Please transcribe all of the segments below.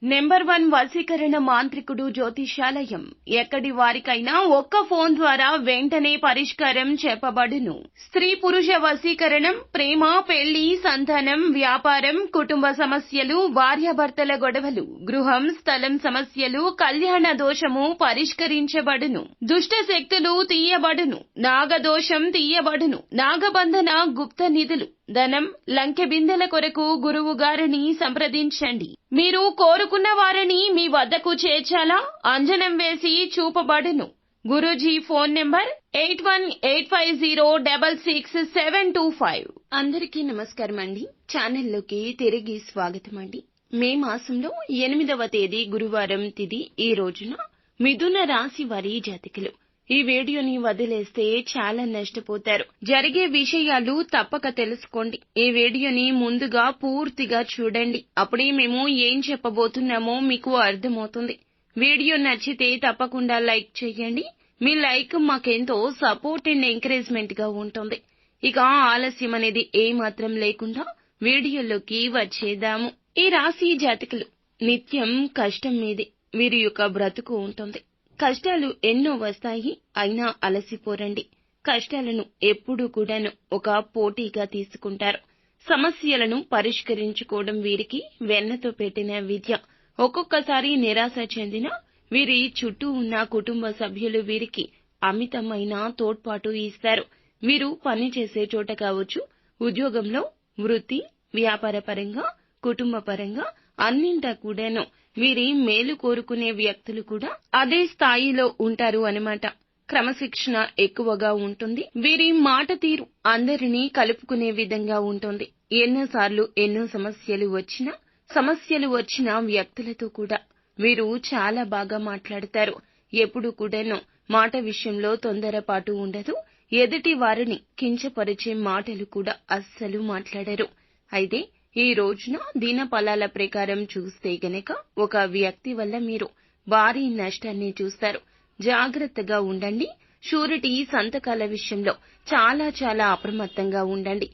Number 1 వశీకరణ మాంత్రికుడు జ్యోతిషాలయం. ఎక్కడి వారికైనా ఒక్క ఫోన్ ద్వారా వెంటనే పరిష్కారం చెప్పబడును. స్త్రీ పురుష వశీకరణం, ప్రేమ, పెళ్లి, సంతానం, వ్యాపారం, కుటుంబ సమస్యలు, భార్యాభర్తల గొడవలు, గృహం, స్థలం సమస్యలు, కళ్యాణ దోషము పరిష్కరించబడును. దుష్ట శక్తులు తీయబడును. నాగదోషం తీయబడును. నాగబంధన, గుప్త నిధులు, ధనం, లంకె బిందెల కొరకు గురువు గారిని సంప్రదించండి. మీరు కోరుకున్న వారిని మీ వద్దకు చేర్చాలా? అంజనం వేసి చూపబడును. Guruji phone number 8185066725. అందరికీ నమస్కారం అండి. ఛానల్లోకి తిరిగి స్వాగతం అండి. మే మాసంలో 8వ తేదీ గురువారం తిథి ఈ రోజున మిథున రాశి వారి జాతకులు ఈ వీడియోని వదిలేస్తే చాలా నష్టపోతారు. జరిగే విషయాలు తప్పక తెలుసుకోండి. ఈ వీడియోని ముందుగా పూర్తిగా చూడండి. అప్పుడే మేము ఏం చెప్పబోతున్నామో మీకు అర్థమవుతుంది. వీడియో నచ్చితే తప్పకుండా లైక్ చేయండి. మీ లైక్ మాకెంతో సపోర్ట్ అండ్ ఎంకరేజ్మెంట్ గా ఉంటుంది. ఇక ఆలస్యం అనేది ఏమాత్రం లేకుండా వీడియోలోకి వచ్చేద్దాము. ఈ రాశి జాతకులు నిత్యం కష్టం మీదే వీరి యొక్క బ్రతుకు ఉంటుంది. కష్టాలు ఎన్నో వస్తాయి, అయినా అలసిపోరండి. కష్టాలను ఎప్పుడూ కూడాను ఒక పోటీగా తీసుకుంటారు. సమస్యలను పరిష్కరించుకోవడం వీరికి వెన్నతో పెట్టిన విద్య. ఒక్కొక్కసారి నిరాశ చెందిన వీరి చుట్టూ ఉన్న కుటుంబ సభ్యులు వీరికి అమితమైన తోడ్పాటు ఇస్తారు. వీరు పనిచేసే చోట కావచ్చు, ఉద్యోగంలో, వృత్తి, వ్యాపార పరంగా, కుటుంబ పరంగా అన్నింటా కూడాను వీరి మేలు కోరుకునే వ్యక్తులు కూడా అదే స్థాయిలో ఉంటారు అన్నమాట. క్రమశిక్షణ ఎక్కువగా ఉంటుంది. వీరి మాట తీరు అందరినీ కలుపుకునే విధంగా ఉంటుంది. ఎన్నోసార్లు ఎన్నో సమస్యలు వచ్చిన వ్యక్తులతో కూడా వీరు చాలా బాగా మాట్లాడతారు. ఎప్పుడు కూడాను మాట విషయంలో తొందరపాటు ఉండదు. ఎదుటి వారిని కించపరిచే మాటలు కూడా అస్సలు మాట్లాడరు. అయితే ఈ రోజున దినఫలాల ప్రకారం చూస్తే గనక ఒక వ్యక్తి వల్ల మీరు భారీ నష్టాన్ని చూస్తారు. జాగ్రత్తగా ఉండండి. షూరిటీ సంతకాల విషయంలో చాలా చాలా అప్రమత్తంగా ఉండండి.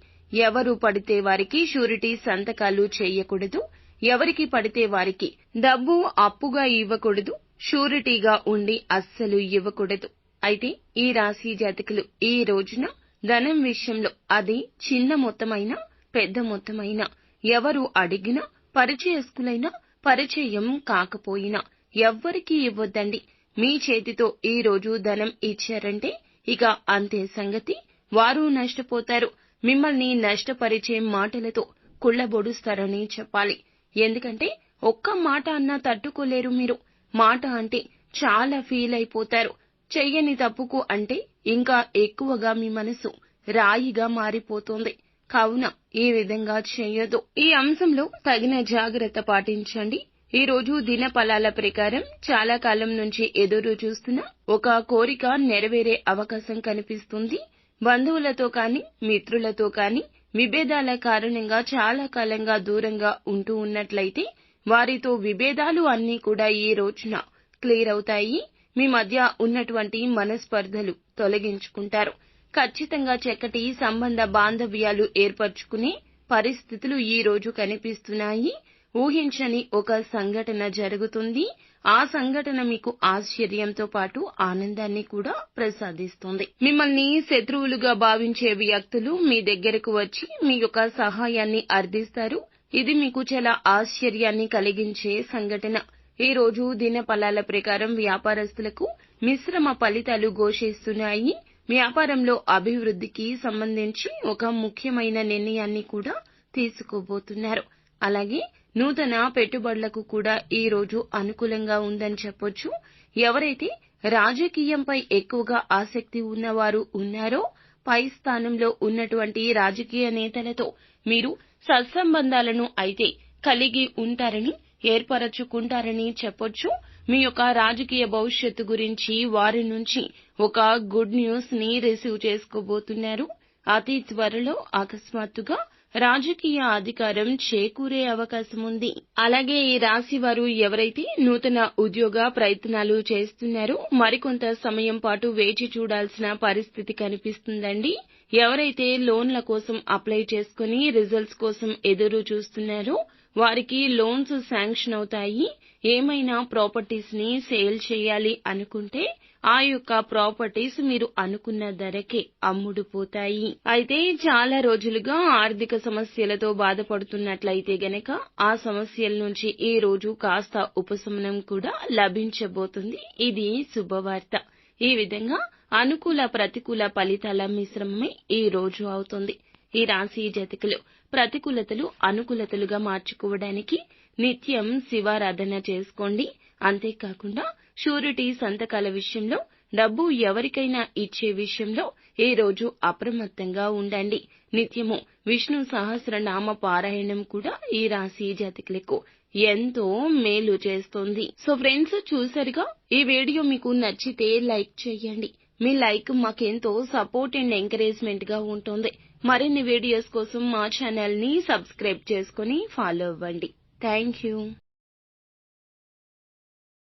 ఎవరు పడితే వారికి షూరిటీ సంతకాలు చేయకూడదు. ఎవరికి పడితే వారికి డబ్బు అప్పుగా ఇవ్వకూడదు. షూరిటీగా ఉండి అస్సలు ఇవ్వకూడదు. అయితే ఈ రాశి జాతకులు ఈ రోజున ధనం విషయంలో అది చిన్న మొత్తమైనా పెద్ద మొత్తమైనా ఎవరు అడిగినా, పరిచయస్తులైనా, పరిచయం కాకపోయినా ఎవ్వరికీ ఇవ్వొద్దండి. మీ చేతితో ఈ రోజు ధనం ఇచ్చారంటే ఇక అంతే సంగతి. వారు నష్టపోతారు. మిమ్మల్ని నష్టపరిచే మాటలతో కుళ్లబొడుస్తారని చెప్పాలి. ఎందుకంటే ఒక్క మాట అన్నా తట్టుకోలేరు మీరు. మాట అంటే చాలా ఫీల్ అయిపోతారు. చెయ్యని తప్పుకు అంటే ఇంకా ఎక్కువగా మీ మనసు రాయిగా మారిపోతుంది. కావున ఈ విధంగా చేయొద్దు. ఈ అంశంలో తగిన జాగ్రత్త పాటించండి. ఈ రోజు దినఫలాల ప్రకారం చాలా కాలం నుంచి ఎదురు చూస్తున్న ఒక కోరిక నెరవేరే అవకాశం కనిపిస్తుంది. బంధువులతో కానీ, మిత్రులతో కానీ విభేదాల కారణంగా చాలా కాలంగా దూరంగా ఉంటూ ఉన్నట్లయితే వారితో విభేదాలు అన్నీ కూడా ఈ రోజున క్లియర్ అవుతాయి. మీ మధ్య ఉన్నటువంటి మనస్పర్ధలు తొలగించుకుంటారు. ఖచ్చితంగా చక్కటి సంబంధ బాంధవ్యాలు ఏర్పరచుకునే పరిస్థితులు ఈ రోజు కనిపిస్తున్నాయి. ఊహించని ఒక సంఘటన జరుగుతుంది. ఆ సంఘటన మీకు ఆశ్చర్యంతో పాటు ఆనందాన్ని కూడా ప్రసాదిస్తుంది. మిమ్మల్ని శత్రువులుగా భావించే వ్యక్తులు మీ దగ్గరకు వచ్చి మీ యొక్క సహాయాన్ని అర్థిస్తారు. ఇది మీకు చాలా ఆశ్చర్యాన్ని కలిగించే సంఘటన. ఈ రోజు దినఫలాల ప్రకారం వ్యాపారస్తులకు మిశ్రమ ఫలితాలు ఘోషిస్తున్నాయి. వ్యాపారంలో అభివృద్ధికి సంబంధించి ఒక ముఖ్యమైన నిర్ణయాన్ని కూడా తీసుకోబోతున్నారు. అలాగే నూతన పెట్టుబడులకు కూడా ఈ రోజు అనుకూలంగా ఉందని చెప్పొచ్చు. ఎవరైతే రాజకీయంపై ఎక్కువగా ఆసక్తి ఉన్నవారు ఉన్నారో పై స్థానంలో ఉన్నటువంటి రాజకీయ నేతలతో మీరు సత్సంబంధాలను అయితే కలిగి ఉంటారని, ఏర్పరచుకుంటారని చెప్పొచ్చు. మీ యొక్క రాజకీయ భవిష్యత్తు గురించి వారి నుంచి ఒక గుడ్ న్యూస్ ని రిసీవ్ చేసుకోబోతున్నారు. అతి త్వరలో అకస్మాత్తుగా రాజకీయ అధికారం చేకూరే అవకాశం ఉంది. అలాగే ఈ రాశి వారు ఎవరైతే నూతన ఉద్యోగ ప్రయత్నాలు చేస్తున్నారో మరికొంత సమయం పాటు వేచి చూడాల్సిన పరిస్థితి కనిపిస్తుందండి. ఎవరైతే లోన్ల కోసం అప్లై చేసుకుని రిజల్ట్స్ కోసం ఎదురు చూస్తున్నారో వారికి లోన్స్ శాంక్షన్ అవుతాయి. ఏమైనా ప్రాపర్టీస్ ని సేల్ చేయాలి అనుకుంటే ఆ యొక్క ప్రాపర్టీస్ మీరు అనుకున్న ధరకే అమ్ముడుపోతాయి. అయితే చాలా రోజులుగా ఆర్థిక సమస్యలతో బాధపడుతున్నట్లయితే గనక ఆ సమస్యల నుంచి ఈ రోజు కాస్త ఉపశమనం కూడా లభించబోతుంది. ఇది శుభవార్త. ఈ విధంగా అనుకూల ప్రతికూల ఫలితాల మిశ్రమమే ఈ రోజు అవుతుంది. ఈ రాశి జాతకులు ప్రతికూలతలు అనుకూలతలుగా మార్చుకోవడానికి నిత్యం శివారాధన చేసుకోండి. అంతేకాకుండా షూరిటీ సంతకాల విషయంలో, డబ్బు ఎవరికైనా ఇచ్చే విషయంలో ఈ రోజు అప్రమత్తంగా ఉండండి. నిత్యము విష్ణు సహస్రనామ పారాయణం కూడా ఈ రాశి జాతకులకు ఎంతో మేలు చేస్తుంది. సో ఫ్రెండ్స్, చూసారుగా, ఈ వీడియో మీకు నచ్చితే లైక్ చేయండి. మీ లైక్ మాకెంతో సపోర్ట్ అండ్ ఎంకరేజ్మెంట్ గా ఉంటుంది. మరిన్ని వీడియోస్ కోసం మా ఛానల్ ని సబ్స్క్రైబ్ చేసుకుని ఫాలో అవ్వండి. Thank you.